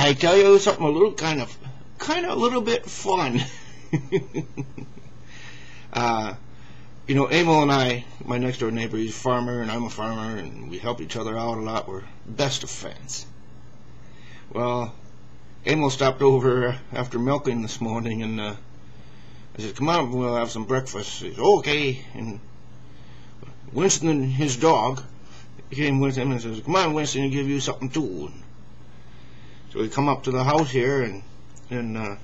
I tell you something a little kind of a little bit fun. You know, Amil and I, my next door neighbor, he's a farmer and I'm a farmer, and we help each other out a lot. We're best of friends. Well, Amil stopped over after milking this morning, and I said, "Come on, we'll have some breakfast." He said, "Okay." And Winston, his dog, came with him and says, "Come on, Winston, I'll give you something too." So we come up to the house here, and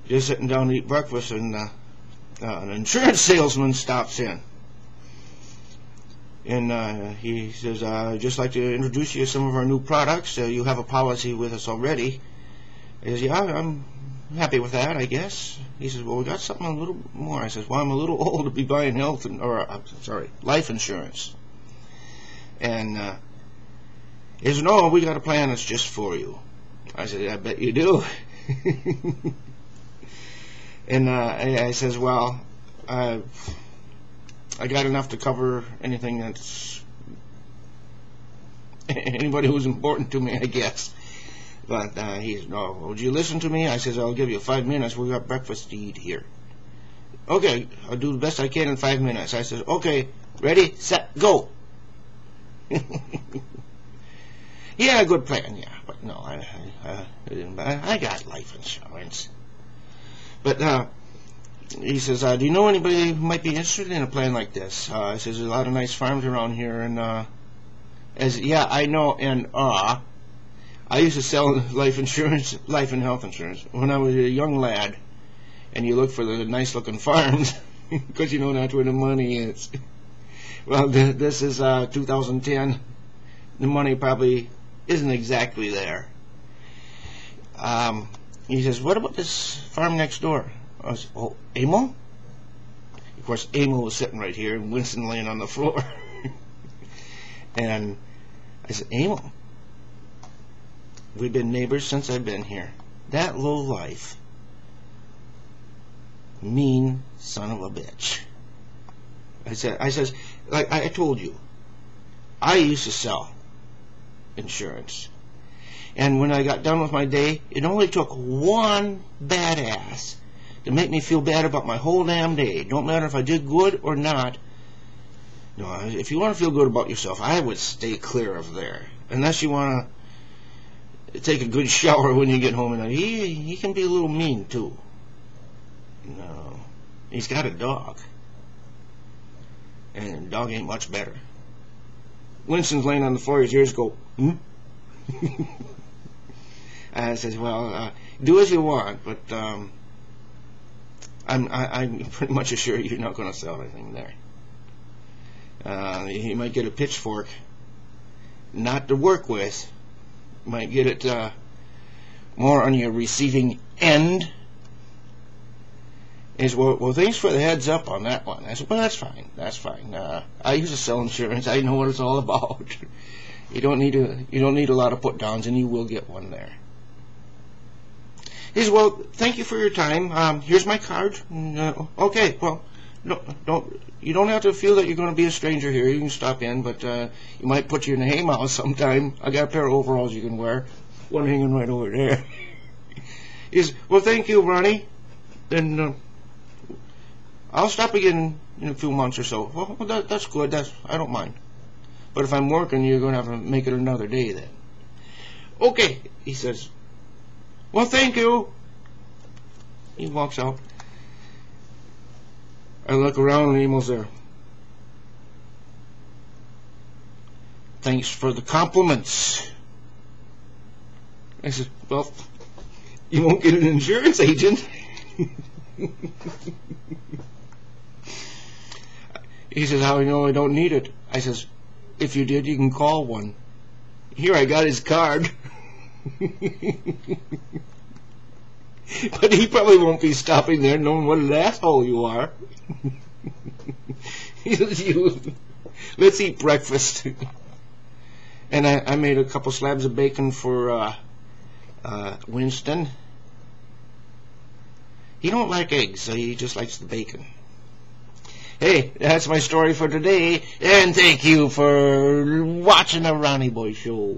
just sitting down to eat breakfast, and an insurance salesman stops in, and he says, "I'd just like to introduce you to some of our new products. You have a policy with us already." He says, "Yeah, I'm happy with that, I guess." He says, "Well, we got something a little more." I says, "Well, I'm a little old to be buying life insurance." And he says, "No, we got a plan that's just for you." I said, "I bet you do." And I says, "Well, I got enough to cover anything that's anybody who's important to me, I guess." But he says, "No, would you listen to me?" I says, "I'll give you 5 minutes. We got breakfast to eat here." "Okay, I'll do the best I can in 5 minutes." I says, "Okay, ready, set, go." Yeah, good plan, yeah. But no, I got life insurance. But he says, "Do you know anybody who might be interested in a plan like this?" I says, "There's a lot of nice farms around here." And yeah, I know. And I used to sell life insurance, life and health insurance, when I was a young lad. And you look for the nice looking farms because you know that's where the money is. Well, this is 2010. The money probably isn't exactly there. He says, "What about this farm next door?" I said, "Oh, Amil?" Of course, Amil was sitting right here, and Winston laying on the floor. And I said, "Amil, we've been neighbors since I've been here. That low life, mean son of a bitch." I says, like I told you, I used to sell insurance. And when I got done with my day, it only took one badass to make me feel bad about my whole damn day. Don't matter if I did good or not. No, if you want to feel good about yourself, I would stay clear of there. Unless you want to take a good shower when you get home. And he can be a little mean too. No, he's got a dog. And the dog ain't much better. Winston's laying on the floor, his ears go, "Hmm?" I says, "Well, do as you want, but I'm pretty much assured you're not going to sell anything there. You might get a pitchfork, not to work with. You might get it more on your receiving end." He says, well, thanks for the heads up on that one." I said, "Well, that's fine. That's fine. I used to sell insurance. I know what it's all about. You don't need a lot of put downs, and you will get one there." He says, "Well, thank you for your time. Here's my card." "Okay, well, you don't have to feel that you're going to be a stranger here. You can stop in, but you might put you in the haymow sometime. I got a pair of overalls you can wear. One hanging right over there." He says, "Well, thank you, Ronnie. Then I'll stop again in a few months or so." "Well, that's good. I don't mind. But if I'm working, you're going to have to make it another day then." "Okay," he says. "Well, thank you." He walks out. I look around and Amil's there. "Thanks for the compliments." I said, "Well, you won't get an insurance agent." He says, "How do you know I don't need it?" I says, "If you did, you can call one. Here, I got his card." But he probably won't be stopping there knowing what an asshole you are. He says, "Let's eat breakfast." And I made a couple slabs of bacon for Winston. He don't like eggs, so he just likes the bacon. Hey, that's my story for today, and thank you for watching the Ronnie Boy Show.